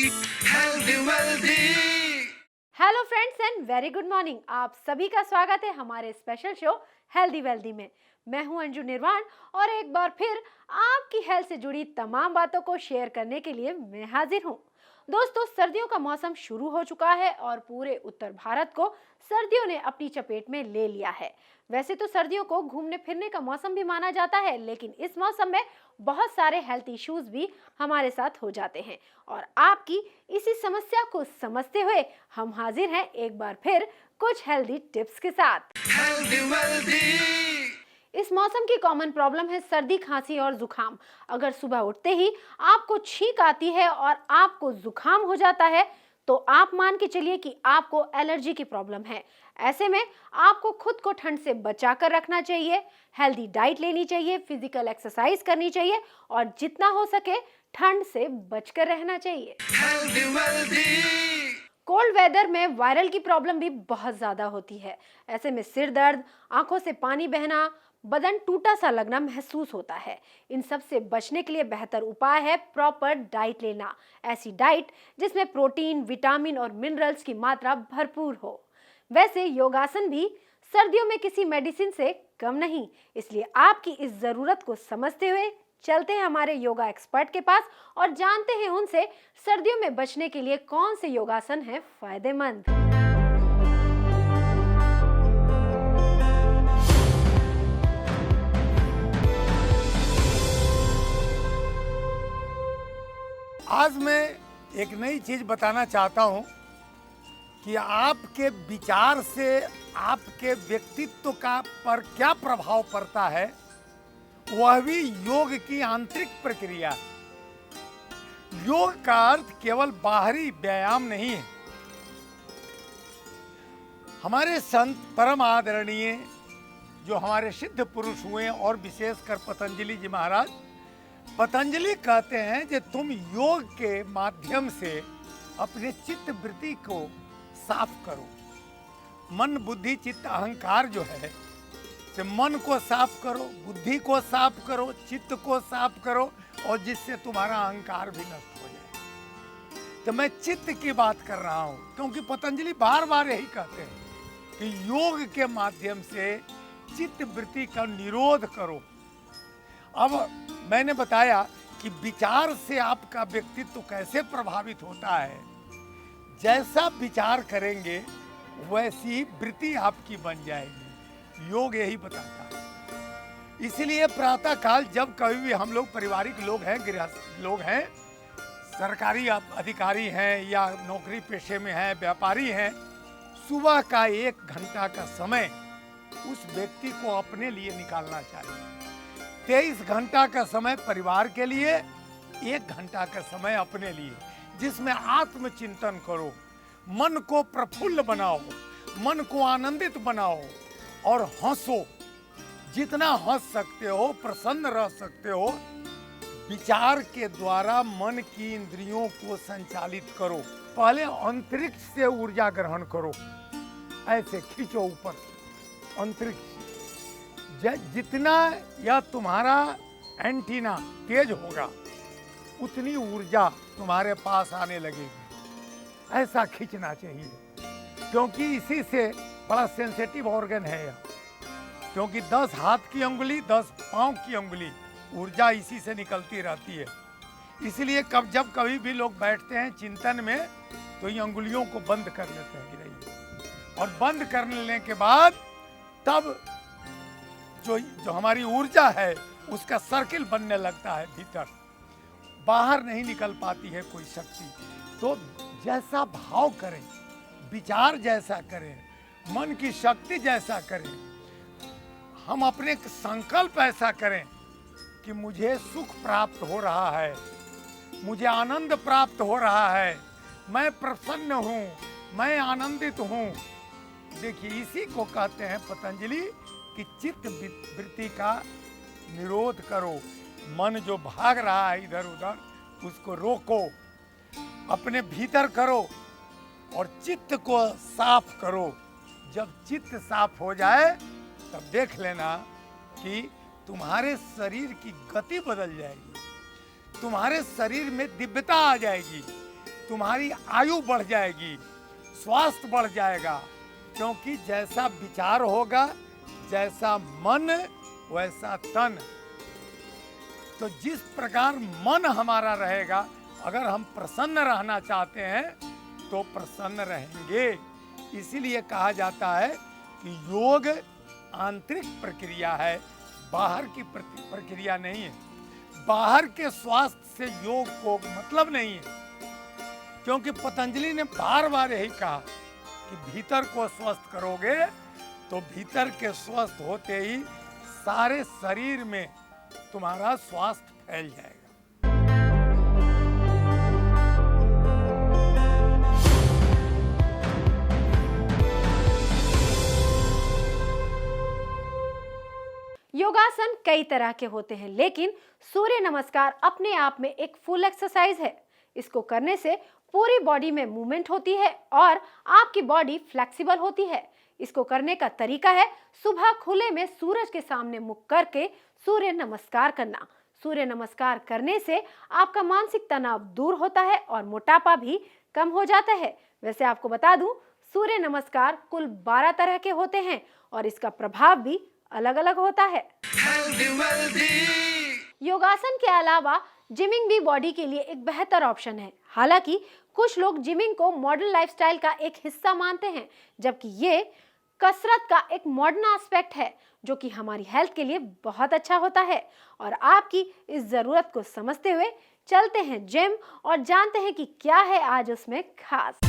Healthy wealthy. Hello friends and very good morning. आप सभी का स्वागत है हमारे स्पेशल शो हेल्दी वेल्दी में। मैं हूं अंजू निर्वाण और एक बार फिर आपकी हेल्थ से जुड़ी तमाम बातों को शेयर करने के लिए मैं हाजिर हूं। दोस्तों, सर्दियों का मौसम शुरू हो चुका है और पूरे उत्तर भारत को सर्दियों ने अपनी चपेट में ले लिया है। वैसे तो सर्दियों को घूमने फिरने का मौसम भी माना जाता है, लेकिन इस मौसम में बहुत सारे हेल्थ इश्यूज भी हमारे साथ हो जाते हैं और आपकी इसी समस्या को समझते हुए हम हाजिर हैं एक बार फिर कुछ हेल्दी टिप्स के साथ। Healthy wealthy. इस मौसम की कॉमन प्रॉब्लम है सर्दी, खांसी और जुकाम। अगर सुबह उठते ही आपको छींक आती है और आपको जुकाम हो जाता है तो आप मान के चलिए कि आपको एलर्जी की प्रॉब्लम है। ऐसे में आपको खुद को ठंड से बचा कर रखना चाहिए, हेल्दी डाइट लेनी चाहिए, फिजिकल एक्सरसाइज करनी चाहिए और जितना हो सके ठंड से बचकर रहना चाहिए। Healthy wealthy. कोल्ड वेदर में वायरल की प्रॉब्लम भी बहुत ज्यादा होती है। ऐसे में सिर दर्द, आंखों से पानी बहना, बदन टूटा सा लगना महसूस होता है। इन सब से बचने के लिए बेहतर उपाय है प्रॉपर डाइट लेना। ऐसी डाइट जिसमें प्रोटीन, विटामिन और मिनरल्स की मात्रा भरपूर हो। वैसे योगासन भी सर्दियों में किसी मेडिसिन से कम नहीं, इसलिए आपकी इस जरूरत को समझते हुए चलते हैं हमारे योगा एक्सपर्ट के पास और जानते हैं उनसे सर्दियों में बचने के लिए कौन से योगासन हैं फायदेमंद। आज मैं एक नई चीज बताना चाहता हूं कि आपके विचार से आपके व्यक्तित्व का पर क्या प्रभाव पड़ता है, वह भी योग की आंतरिक प्रक्रिया है। योग का अर्थ केवल बाहरी व्यायाम नहीं है। हमारे संत परम आदरणीय जो हमारे सिद्ध पुरुष हुए और विशेषकर पतंजलि जी महाराज, पतंजलि कहते हैं कि तुम योग के माध्यम से अपने चित्त वृत्ति को साफ करो। मन, बुद्धि, चित्त, अहंकार जो है, से मन को साफ करो, बुद्धि को साफ करो, चित्त को साफ करो और जिससे तुम्हारा अहंकार भी नष्ट हो जाए। तो मैं चित्त की बात कर रहा हूं, क्योंकि पतंजलि बार बार यही कहते हैं कि योग के माध्यम से चित्त वृत्ति का निरोध करो। अब मैंने बताया कि विचार से आपका व्यक्तित्व कैसे प्रभावित होता है। जैसा विचार करेंगे वैसी ही वृत्ति आपकी बन जाएगी। योग यही बताता है। इसलिए प्रातः काल जब कभी भी हम लोग पारिवारिक लोग हैं, गृहस्थ लोग हैं, सरकारी अधिकारी हैं या नौकरी पेशे में हैं, व्यापारी हैं, सुबह का 1 घंटा का समय उस व्यक्ति को अपने लिए निकालना चाहिए। 23 घंटा का समय परिवार के लिए, 1 घंटा का समय अपने लिए, जिसमें आत्मचिंतन करो, मन को प्रफुल्ल बनाओ, मन को आनंदित बनाओ और हंसो। जितना हंस सकते हो, प्रसन्न रह सकते हो, विचार के द्वारा मन की इंद्रियों को संचालित करो। पहले अंतरिक्ष से ऊर्जा ग्रहण करो, ऐसे खींचो ऊपर अंतरिक्ष। जितना यह तुम्हारा एंटीना तेज होगा उतनी ऊर्जा तुम्हारे पास आने लगेगी। ऐसा खींचना चाहिए, क्योंकि इसी से बड़ा सेंसिटिव ऑर्गन है यह। क्योंकि 10 हाथ की अंगुली, 10 पांव की अंगुली, ऊर्जा इसी से निकलती रहती है। इसलिए जब कभी भी लोग बैठते हैं चिंतन में तो ये अंगुलियों को बंद कर लेते हैं गिरई, और बंद कर लेने के बाद तब जो हमारी ऊर्जा है उसका सर्किल बनने लगता है, भीतर बाहर नहीं निकल पाती है कोई शक्ति। तो जैसा भाव करें, विचार जैसा करें, मन की शक्ति जैसा करें, हम अपने संकल्प ऐसा करें कि मुझे सुख प्राप्त हो रहा है, मुझे आनंद प्राप्त हो रहा है, मैं प्रसन्न हूँ, मैं आनंदित हूँ। देखिए, इसी को कहते हैं पतंजलि कि चित्त वृत्ति का निरोध करो। मन जो भाग रहा है इधर उधर उसको रोको, अपने भीतर करो और चित्त को साफ करो। जब चित्त साफ हो जाए तब देख लेना कि तुम्हारे शरीर की गति बदल जाएगी, तुम्हारे शरीर में दिव्यता आ जाएगी, तुम्हारी आयु बढ़ जाएगी, स्वास्थ्य बढ़ जाएगा, क्योंकि जैसा विचार होगा, जैसा मन वैसा तन। तो जिस प्रकार मन हमारा रहेगा, अगर हम प्रसन्न रहना चाहते हैं तो प्रसन्न रहेंगे। इसीलिए कहा जाता है कि योग आंतरिक प्रक्रिया है, बाहर की प्रक्रिया नहीं है। बाहर के स्वास्थ्य से योग को मतलब नहीं है, क्योंकि पतंजलि ने बार बार यही कहा कि भीतर को स्वस्थ करोगे तो भीतर के स्वस्थ होते ही सारे शरीर में तुम्हारा स्वास्थ्य फैल जाएगा। योगासन कई तरह के होते हैं, लेकिन सूर्य नमस्कार अपने आप में एक फुल एक्सरसाइज है। इसको करने से पूरी बॉडी में मूवमेंट होती है और आपकी बॉडी फ्लेक्सिबल होती है। इसको करने का तरीका है सुबह खुले में सूरज के सामने मुख करके सूर्य नमस्कार करना। सूर्य नमस्कार करने से आपका मानसिक तनाव दूर होता है और मोटापा भी कम हो जाता है। वैसे आपको बता दूं, सूर्य नमस्कार कुल 12 तरह के होते हैं और इसका प्रभाव भी अलग अलग होता है। healthy wealthy, योगासन के अलावा जिमिंग भी बॉडी के लिए एक बेहतर ऑप्शन है। हालांकि कुछ लोग जिमिंग को मॉडर्न लाइफस्टाइल का एक हिस्सा मानते हैं, जबकि ये कसरत का एक मॉडर्न एस्पेक्ट है जो कि हमारी हेल्थ के लिए बहुत अच्छा होता है। और आपकी इस जरूरत को समझते हुए चलते हैं जिम और जानते हैं कि क्या है आज उसमें खास।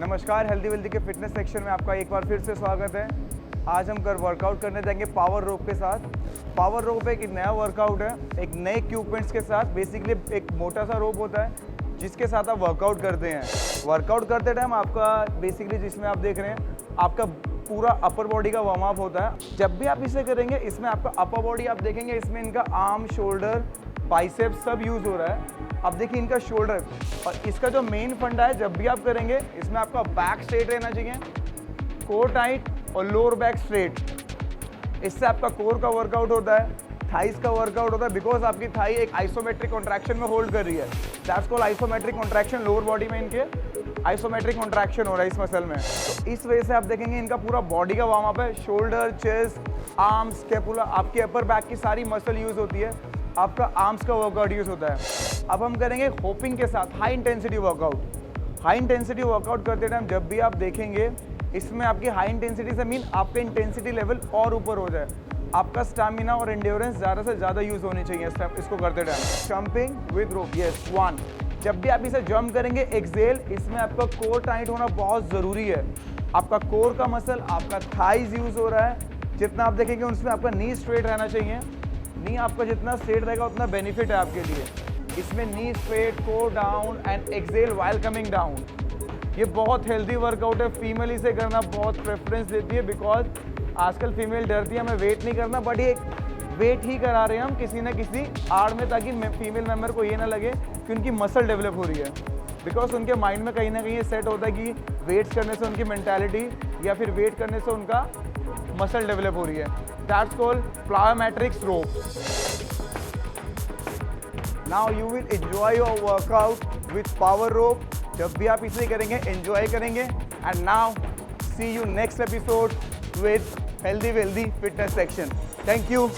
नमस्कार, हेल्दी वेल्दी के फिटनेस सेक्शन में आपका एक बार फिर से स्वागत है। आज हम वर्कआउट करने जाएंगे पावर रोप के साथ। पावर रोप एक नया वर्कआउट है, एक नए इक्विपमेंट्स के साथ। बेसिकली एक मोटा सा रोप होता है जिसके साथ आप वर्कआउट करते हैं। वर्कआउट करते टाइम आपका बेसिकली जिसमें आप देख रहे हैं आपका पूरा अपर बॉडी का वार्म अप होता है। जब भी आप इसे करेंगे इसमें आपका अपर बॉडी आप देखेंगे, इसमें इनका आर्म, शोल्डर, बाइसेप्स सब यूज़ हो रहा है। अब देखिए इनका शोल्डर, और इसका जो मेन फंडा है जब भी आप करेंगे इसमें आपका बैक स्ट्रेट रहना चाहिए, कोर टाइट और लोअर बैक स्ट्रेट। इससे आपका कोर का वर्कआउट होता है, थाइस का वर्कआउट होता है, बिकॉज आपकी थाई एक आइसोमेट्रिक कॉन्ट्रैक्शन में होल्ड कर रही है। That's called isometric contraction. Lower body में इनके आइसोमेट्रिक कॉन्ट्रैक्शन हो रहा है इस मसल में। तो इस वजह से आप देखेंगे इनका पूरा बॉडी का वार्म अप है। शोल्डर, चेस्ट, आर्म्स, स्कैपुला, आपकी अपर बैक की सारी मसल यूज़ होती है। आपका आर्म्स का वर्कआउट यूज़ होता है। अब हम करेंगे होपिंग के साथ high intensity workout. High intensity workout करते टाइम जब भी आप देखेंगे इसमें आपकी हाई इंटेंसिटी से मीन आपका इंटेंसिटी लेवल और ऊपर हो जाए। आपका स्टैमिना और एंड्योरेंस ज़्यादा से ज़्यादा यूज़ होनी चाहिए इसको करते time. Jumping with rope, yes 1। जब भी आप इसे जंप करेंगे एक्सेल, इसमें आपका कोर टाइट होना बहुत ज़रूरी है। आपका कोर का मसल, आपका थाइज यूज़ हो रहा है। जितना आप देखेंगे उसमें आपका नी स्ट्रेट रहना चाहिए। नी आपका जितना स्ट्रेट रहेगा उतना बेनिफिट है आपके लिए। इसमें knee straight, core down and exhale while coming down. ये बहुत हेल्दी वर्कआउट है। फीमेल इसे करना बहुत प्रेफरेंस देती है, बिकॉज आजकल फीमेल डरती है हमें वेट नहीं करना, बट ये वेट ही करा रहे हैं हम किसी न किसी आड़ में, ताकि फीमेल मेंबर को ये ना लगे कि उनकी मसल डेवलप हो रही है। बिकॉज उनके माइंड में कहीं ना कहीं ये सेट होता है कि वेट्स करने से उनकी मेंटालिटी या फिर वेट करने से उनका मसल डेवलप हो रही है। That's called plyometrics rope. Now you will enjoy your workout with power rope. जब भी आप इसे करेंगे एंजॉय करेंगे। And now see you next episode with healthy wealthy fitness section. Thank you.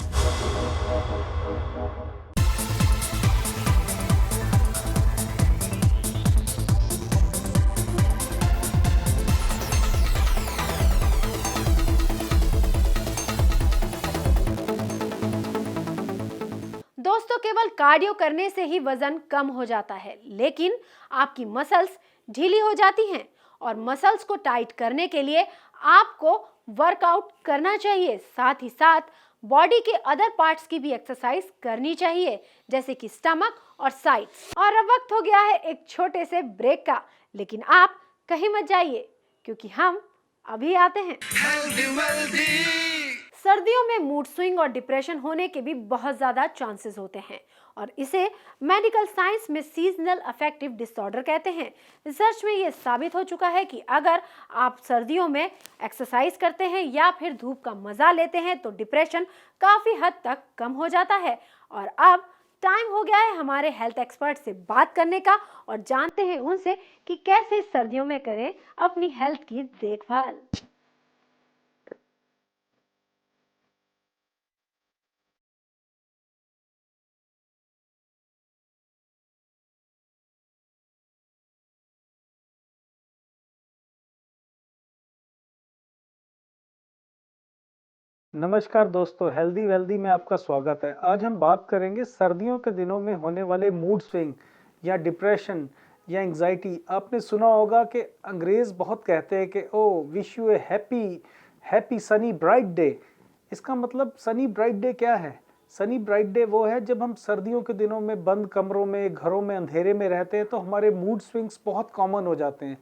दोस्तों, केवल कार्डियो करने से ही वजन कम हो जाता है, लेकिन आपकी मसल्स ढीली हो जाती हैं और मसल्स को टाइट करने के लिए आपको वर्कआउट करना चाहिए। साथ ही साथ बॉडी के अदर पार्ट्स की भी एक्सरसाइज करनी चाहिए, जैसे कि स्टमक और साइड्स। और अब वक्त हो गया है एक छोटे से ब्रेक का, लेकिन आप कहीं मत जाइए क्योंकि हम अभी आते हैं। healthy wealthy, सर्दियों में मूड स्विंग और डिप्रेशन होने के भी बहुत ज़्यादा चांसेस होते हैं और इसे मेडिकल साइंस में सीजनल अफेक्टिव डिसऑर्डर कहते हैं। रिसर्च में ये साबित हो चुका है कि अगर आप सर्दियों में एक्सरसाइज करते हैं या फिर धूप का मजा लेते हैं तो डिप्रेशन काफ़ी हद तक कम हो जाता है। और अब टाइम हो गया है हमारे हेल्थ एक्सपर्ट से बात करने का और जानते हैं उनसे कि कैसे सर्दियों में करें अपनी हेल्थ की देखभाल। नमस्कार दोस्तों, हेल्दी वेल्दी में आपका स्वागत है। आज हम बात करेंगे सर्दियों के दिनों में होने वाले मूड स्विंग या डिप्रेशन या एंग्जाइटी। आपने सुना होगा कि अंग्रेज़ बहुत कहते हैं कि oh wish you a happy sunny bright day. इसका मतलब सनी ब्राइट डे क्या है? सनी ब्राइट डे वो है जब हम सर्दियों के दिनों में बंद कमरों में, घरों में, अंधेरे में रहते हैं तो हमारे मूड स्विंग्स बहुत कॉमन हो जाते हैं।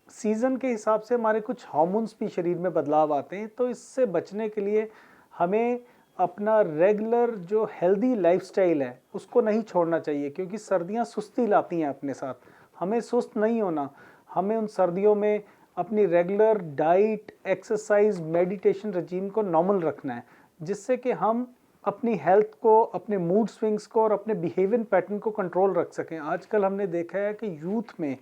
सीज़न के हिसाब से हमारे कुछ हार्मोन्स भी शरीर में बदलाव आते हैं। तो इससे बचने के लिए हमें अपना रेगुलर जो हेल्दी लाइफस्टाइल है उसको नहीं छोड़ना चाहिए, क्योंकि सर्दियां सुस्ती लाती हैं अपने साथ। हमें सुस्त नहीं होना, हमें उन सर्दियों में अपनी रेगुलर डाइट, एक्सरसाइज, मेडिटेशन रजीम को नॉर्मल रखना है, जिससे कि हम अपनी हेल्थ को, अपने मूड स्विंग्स को और अपने बिहेवियर पैटर्न को कंट्रोल रख सकें। आजकल हमने देखा है कि यूथ में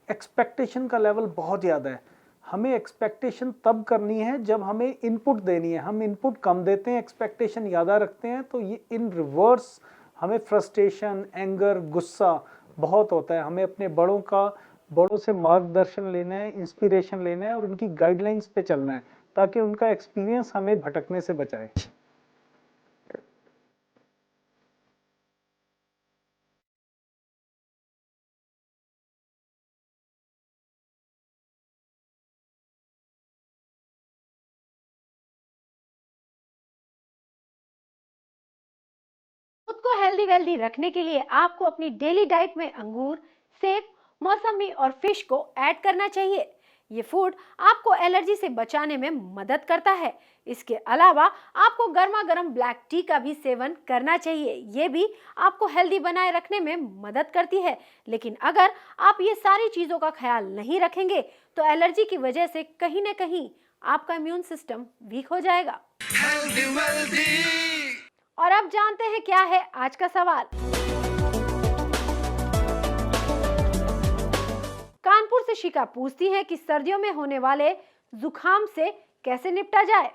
एक्सपेक्टेशन का लेवल बहुत ज़्यादा है। हमें एक्सपेक्टेशन तब करनी है जब हमें इनपुट देनी है। हम इनपुट कम देते हैं, एक्सपेक्टेशन ज़्यादा रखते हैं, तो ये इन रिवर्स हमें फ्रस्ट्रेशन, एंगर, गुस्सा बहुत होता है। हमें अपने बड़ों से मार्गदर्शन लेना है, इंस्पिरेशन लेना है और उनकी गाइडलाइंस पे चलना है, ताकि उनका एक्सपीरियंस हमें भटकने से बचाए। खुद को हेल्दी वेल्दी रखने के लिए आपको अपनी डेली डाइट में अंगूर, सेब, मौसमी और फिश को ऐड करना चाहिए। ये फूड आपको एलर्जी से बचाने में मदद करता है। इसके अलावा आपको गर्मा गर्म ब्लैक टी का भी सेवन करना चाहिए। ये भी आपको हेल्दी बनाए रखने में मदद करती है। लेकिन अगर आप ये सारी चीज़ों का ख्याल नहीं रखेंगे तो एलर्जी की वजह से कहीं ना कहीं आपका इम्यून सिस्टम वीक हो जाएगा। Healthy wealthy. और अब जानते हैं क्या है आज का सवाल। कानपुर से शिका पूछती है कि सर्दियों में होने वाले जुकाम से कैसे निपटा जाए।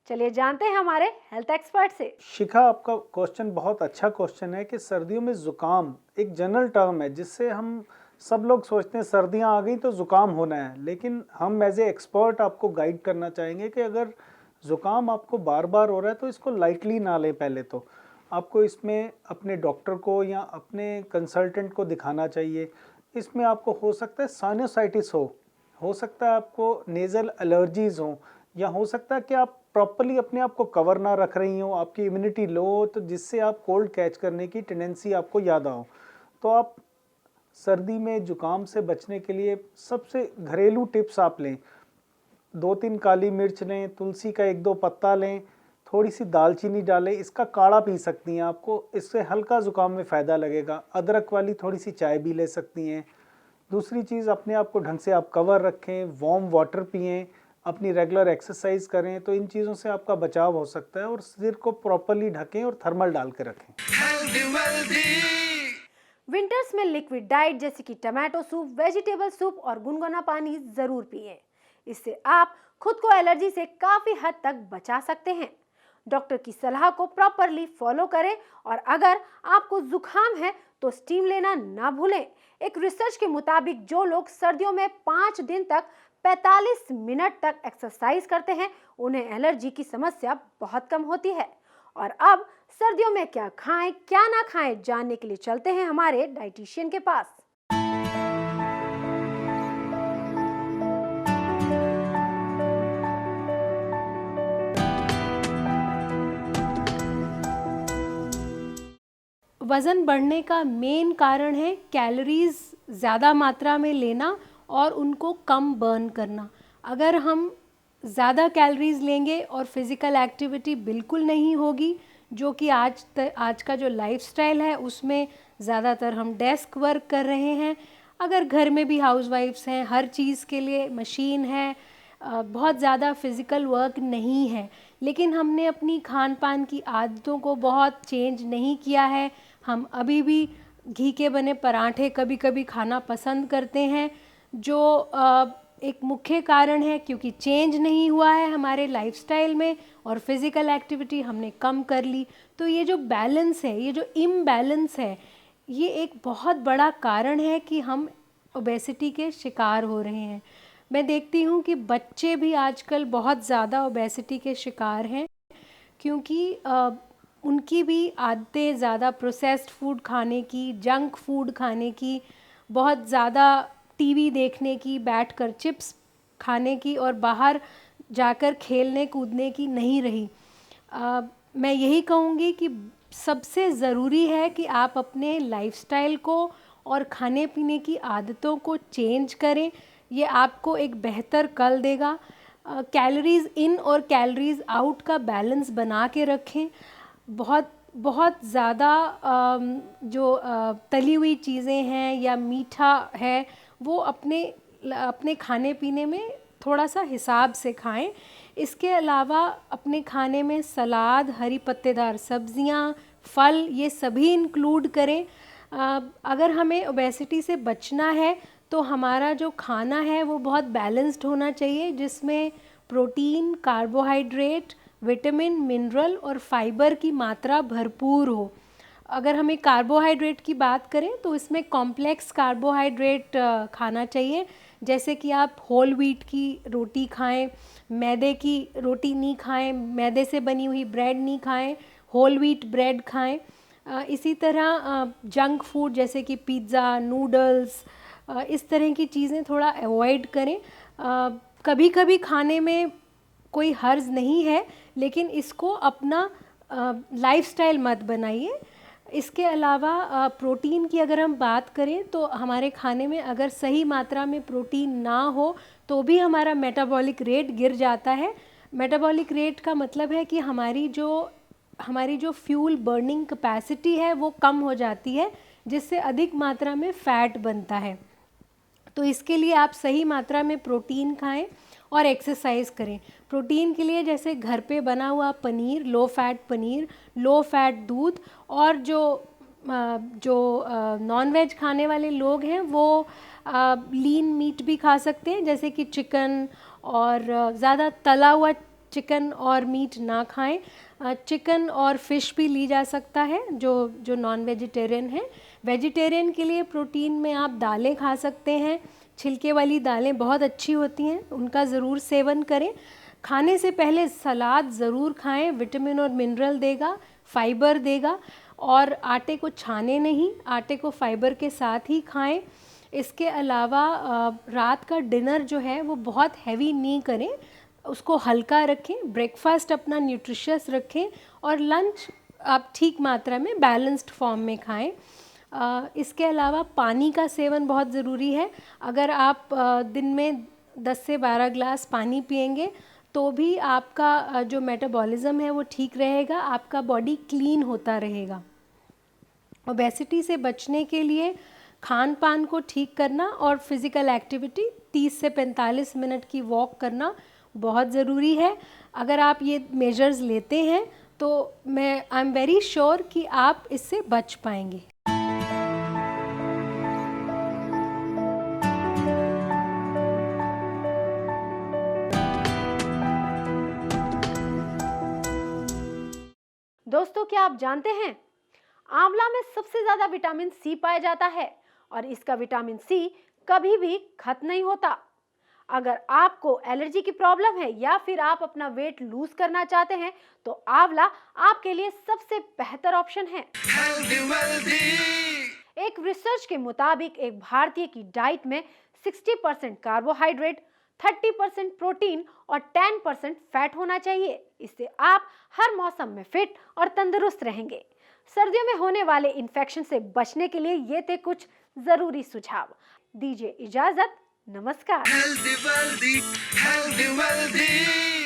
चलिए जानते हैं हमारे हेल्थ एक्सपर्ट से। शिखा, आपका क्वेश्चन बहुत अच्छा क्वेश्चन है कि सर्दियों में जुकाम एक जनरल टर्म है, जिससे हम सब लोग सोचते हैं सर्दियां आ गई तो जुकाम होना है। लेकिन हम एज ए एक्सपर्ट आपको गाइड करना चाहेंगे कि अगर ज़ुकाम आपको बार बार हो रहा है तो इसको लाइटली ना लें। पहले तो आपको इसमें अपने डॉक्टर को या अपने कंसल्टेंट को दिखाना चाहिए। इसमें आपको हो सकता है साइनोसाइटिस हो सकता है आपको नेज़ल एलर्जीज़ हो, या हो सकता है कि आप प्रॉपर्ली अपने आप को कवर ना रख रही हो, आपकी इम्यूनिटी लो हो, तो जिससे आप कोल्ड कैच करने की टेंडेंसी आपको ज़्यादा हो। तो आप सर्दी में ज़ुकाम से बचने के लिए सबसे घरेलू टिप्स आप लें। 2-3 काली मिर्च लें, तुलसी का 1-2 पत्ता लें, थोड़ी सी दालचीनी डालें, इसका काढ़ा पी सकती हैं। आपको इससे हल्का ज़ुकाम में फ़ायदा लगेगा। अदरक वाली थोड़ी सी चाय भी ले सकती हैं। दूसरी चीज़, अपने आप को ढंग से आप कवर रखें, वार्म वाटर पिएं, अपनी रेगुलर एक्सरसाइज करें, तो इन चीज़ों से आपका बचाव हो सकता है। और सिर को प्रॉपरली ढकें और थर्मल डाल के रखें। विंटर्स में लिक्विड डाइट जैसे कि टमाटो सूप, वेजिटेबल सूप और गुनगुना पानी जरूर पिएं। इससे आप खुद को एलर्जी से काफी हद तक बचा सकते हैं। डॉक्टर की सलाह को प्रॉपरली फॉलो करें और अगर आपको जुकाम है तो स्टीम लेना ना भूलें। एक रिसर्च के मुताबिक जो लोग सर्दियों में 5 दिन तक 45 मिनट तक एक्सरसाइज करते हैं उन्हें एलर्जी की समस्या बहुत कम होती है। और अब सर्दियों में क्या खाएं क्या ना खाएं जानने के लिए चलते हैं हमारे डाइटिशियन के पास। वज़न बढ़ने का मेन कारण है कैलोरीज ज़्यादा मात्रा में लेना और उनको कम बर्न करना। अगर हम ज़्यादा कैलोरीज लेंगे और फिज़िकल एक्टिविटी बिल्कुल नहीं होगी, जो कि आज का जो लाइफस्टाइल है उसमें ज़्यादातर हम डेस्क वर्क कर रहे हैं। अगर घर में भी हाउसवाइफ्स हैं, हर चीज़ के लिए मशीन है, बहुत ज़्यादा फिज़िकल वर्क नहीं है, लेकिन हमने अपनी खान पान की आदतों को बहुत चेंज नहीं किया है। हम अभी भी घी के बने पराठे कभी कभी खाना पसंद करते हैं, जो एक मुख्य कारण है क्योंकि चेंज नहीं हुआ है हमारे लाइफस्टाइल में और फिज़िकल एक्टिविटी हमने कम कर ली। तो ये जो बैलेंस है, ये जो इम्बैलेंस है, ये एक बहुत बड़ा कारण है कि हम ओबेसिटी के शिकार हो रहे हैं। मैं देखती हूँ कि बच्चे भी आजकल बहुत ज़्यादा ओबेसिटी के शिकार हैं, क्योंकि उनकी भी आदतें ज़्यादा प्रोसेस्ड फूड खाने की, जंक फूड खाने की, बहुत ज़्यादा टीवी देखने की, बैठकर चिप्स खाने की और बाहर जाकर खेलने कूदने की नहीं रही। मैं यही कहूँगी कि सबसे ज़रूरी है कि आप अपने लाइफस्टाइल को और खाने पीने की आदतों को चेंज करें। ये आपको एक बेहतर कल देगा। कैलोरीज़ इन और कैलोरीज़ आउट का बैलेंस बना के रखें। बहुत ज़्यादा जो तली हुई चीज़ें हैं या मीठा है, वो अपने खाने पीने में थोड़ा सा हिसाब से खाएं। इसके अलावा अपने खाने में सलाद, हरी पत्तेदार सब्जियां, फल, ये सभी इंक्लूड करें। अगर हमें ओबेसिटी से बचना है तो हमारा जो खाना है वो बहुत बैलेंस्ड होना चाहिए, जिसमें प्रोटीन, कार्बोहाइड्रेट, विटामिन, मिनरल और फाइबर की मात्रा भरपूर हो। अगर हमें कार्बोहाइड्रेट की बात करें तो इसमें कॉम्प्लेक्स कार्बोहाइड्रेट खाना चाहिए, जैसे कि आप होल व्हीट की रोटी खाएं, मैदे की रोटी नहीं खाएं, मैदे से बनी हुई ब्रेड नहीं खाएं, होल व्हीट ब्रेड खाएं। इसी तरह जंक फूड जैसे कि पिज़्ज़ा, नूडल्स, इस तरह की चीज़ें थोड़ा अवॉइड करें। कभी कभी खाने में कोई हर्ज नहीं है, लेकिन इसको अपना लाइफस्टाइल मत बनाइए। इसके अलावा प्रोटीन की अगर हम बात करें तो हमारे खाने में अगर सही मात्रा में प्रोटीन ना हो तो भी हमारा मेटाबॉलिक रेट गिर जाता है। मेटाबॉलिक रेट का मतलब है कि हमारी जो फ्यूल बर्निंग कैपेसिटी है वो कम हो जाती है, जिससे अधिक मात्रा में फ़ैट बनता है। तो इसके लिए आप सही मात्रा में प्रोटीन खाएं और एक्सरसाइज करें। प्रोटीन के लिए जैसे घर पे बना हुआ paneer, low fat paneer, low fat दूध, और जो नॉन वेज खाने वाले लोग हैं वो लीन मीट भी खा सकते हैं, जैसे कि चिकन, और ज़्यादा तला हुआ चिकन और मीट ना खाएं। चिकन और फिश भी ली जा सकता है जो नॉन वेजिटेरियन है। वेजिटेरियन के लिए प्रोटीन में आप दालें खा सकते हैं। छिलके वाली दालें बहुत अच्छी होती हैं, उनका ज़रूर सेवन करें। खाने से पहले सलाद ज़रूर खाएं, विटामिन और मिनरल देगा, फाइबर देगा। और आटे को छाने नहीं, आटे को फाइबर के साथ ही खाएं। इसके अलावा रात का डिनर जो है वो बहुत हैवी नहीं करें, उसको हल्का रखें। ब्रेकफास्ट अपना न्यूट्रिशियस रखें और लंच आप ठीक मात्रा में बैलेंस्ड फॉर्म में खाएं। इसके अलावा पानी का सेवन बहुत ज़रूरी है। अगर आप दिन में 10 से 12 ग्लास पानी पिएंगे तो भी आपका जो मेटाबॉलिज्म है वो ठीक रहेगा, आपका बॉडी क्लीन होता रहेगा। ओबेसिटी से बचने के लिए खान पान को ठीक करना और फिज़िकल एक्टिविटी 30 से 45 मिनट की वॉक करना बहुत ज़रूरी है। अगर आप ये मेजर्स लेते हैं तो आई एम वेरी श्योर कि आप इससे बच पाएंगे। दोस्तों, क्या आप जानते हैं आंवला में सबसे ज्यादा विटामिन सी पाया जाता है और इसका विटामिन सी कभी भी खत्म नहीं होता। अगर आपको एलर्जी की प्रॉब्लम है या फिर आप अपना वेट लूज करना चाहते हैं तो आंवला आपके लिए सबसे बेहतर ऑप्शन है। healthy wealthy, एक रिसर्च के मुताबिक एक भारतीय की डाइट में 60% कार्बोहाइड्रेट, 30% प्रोटीन और 10% फैट होना चाहिए। इससे आप हर मौसम में फिट और तंदुरुस्त रहेंगे। सर्दियों में होने वाले इन्फेक्शन से बचने के लिए ये थे कुछ जरूरी सुझाव। दीजिए इजाजत, नमस्कार। healthy wealthy